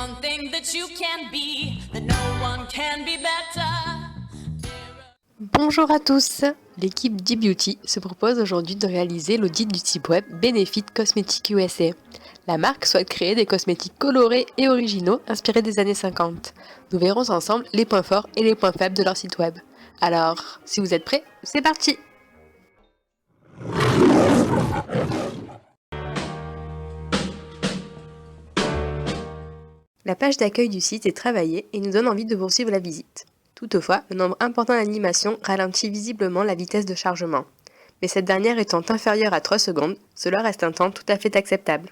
one thing that you can be, that no one can be better. Bonjour à tous. L'équipe D-Beauty se propose aujourd'hui de réaliser l'audit du site web Benefit Cosmetics USA. La marque souhaite créer des cosmétiques colorés et originaux inspirés des années 50. Nous verrons ensemble les points forts et les points faibles de leur site web. Alors, si vous êtes prêts, c'est parti! La page d'accueil du site est travaillée et nous donne envie de poursuivre la visite. Toutefois, le nombre important d'animations ralentit visiblement la vitesse de chargement. Mais cette dernière étant inférieure à 3 secondes, cela reste un temps tout à fait acceptable.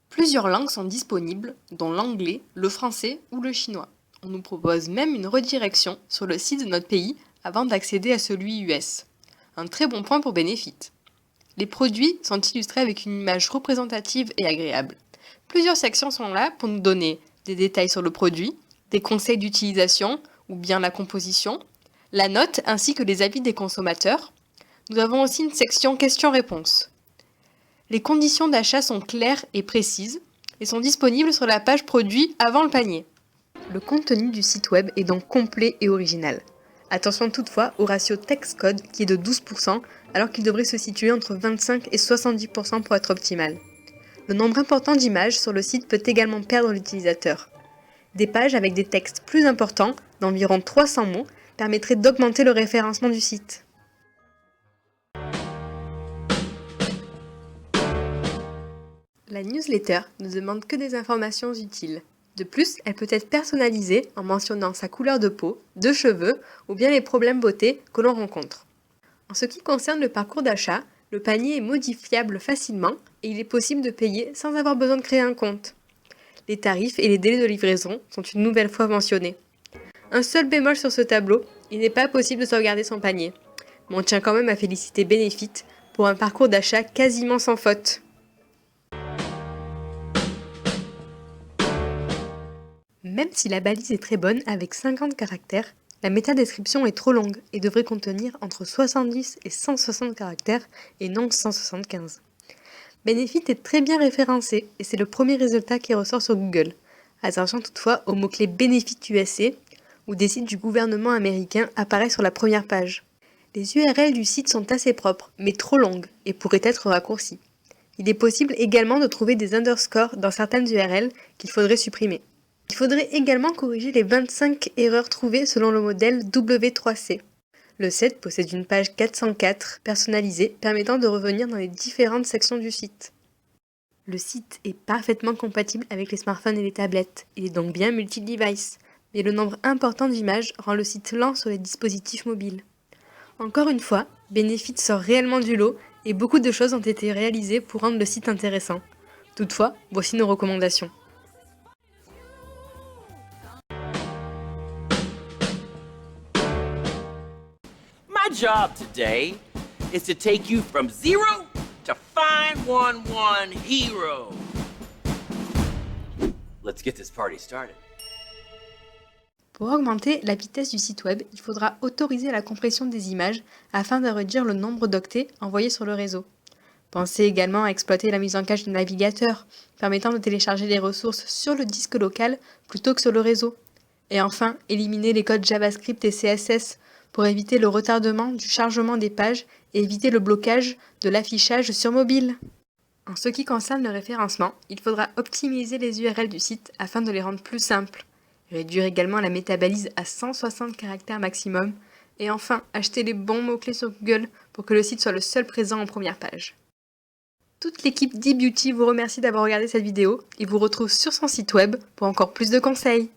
Plusieurs langues sont disponibles, dont l'anglais, le français ou le chinois. On nous propose même une redirection sur le site de notre pays avant d'accéder à celui US. Un très bon point pour Benefit. Les produits sont illustrés avec une image représentative et agréable. Plusieurs sections sont là pour nous donner des détails sur le produit, des conseils d'utilisation ou bien la composition, la note ainsi que les avis des consommateurs. Nous avons aussi une section questions-réponses. Les conditions d'achat sont claires et précises et sont disponibles sur la page produit avant le panier. Le contenu du site web est donc complet et original. Attention toutefois au ratio text-code qui est de 12% alors qu'il devrait se situer entre 25 et 70% pour être optimal. Le nombre important d'images sur le site peut également perdre l'utilisateur. Des pages avec des textes plus importants, d'environ 300 mots, permettraient d'augmenter le référencement du site. La newsletter ne demande que des informations utiles. De plus, elle peut être personnalisée en mentionnant sa couleur de peau, de cheveux ou bien les problèmes beauté que l'on rencontre. En ce qui concerne le parcours d'achat, le panier est modifiable facilement et il est possible de payer sans avoir besoin de créer un compte. Les tarifs et les délais de livraison sont une nouvelle fois mentionnés. Un seul bémol sur ce tableau, il n'est pas possible de sauvegarder son panier. Mais on tient quand même à féliciter Benefit pour un parcours d'achat quasiment sans faute. Même si la balise est très bonne avec 50 caractères, la métadescription est trop longue et devrait contenir entre 70 et 160 caractères et non 175. Benefit est très bien référencé et c'est le premier résultat qui ressort sur Google. Attention toutefois au mot-clé Benefit USA où des sites du gouvernement américain apparaissent sur la première page. Les URL du site sont assez propres mais trop longues et pourraient être raccourcies. Il est possible également de trouver des underscores dans certaines URL qu'il faudrait supprimer. Il faudrait également corriger les 25 erreurs trouvées selon le modèle W3C. Le site possède une page 404 personnalisée permettant de revenir dans les différentes sections du site. Le site est parfaitement compatible avec les smartphones et les tablettes, il est donc bien multi-device, mais le nombre important d'images rend le site lent sur les dispositifs mobiles. Encore une fois, Benefit sort réellement du lot et beaucoup de choses ont été réalisées pour rendre le site intéressant. Toutefois, voici nos recommandations. My job today is to take you from zero to 511 hero. Let's get this party started. Pour augmenter la vitesse du site web, il faudra autoriser la compression des images afin de réduire le nombre d'octets envoyés sur le réseau. Pensez également à exploiter la mise en cache du navigateur, permettant de télécharger les ressources sur le disque local plutôt que sur le réseau. Et enfin, éliminer les codes JavaScript et CSS pour éviter le retardement du chargement des pages et éviter le blocage de l'affichage sur mobile. En ce qui concerne le référencement, il faudra optimiser les URL du site afin de les rendre plus simples, réduire également la métabalise à 160 caractères maximum, et enfin acheter les bons mots-clés sur Google pour que le site soit le seul présent en première page. Toute l'équipe D-Beauty vous remercie d'avoir regardé cette vidéo et vous retrouve sur son site web pour encore plus de conseils.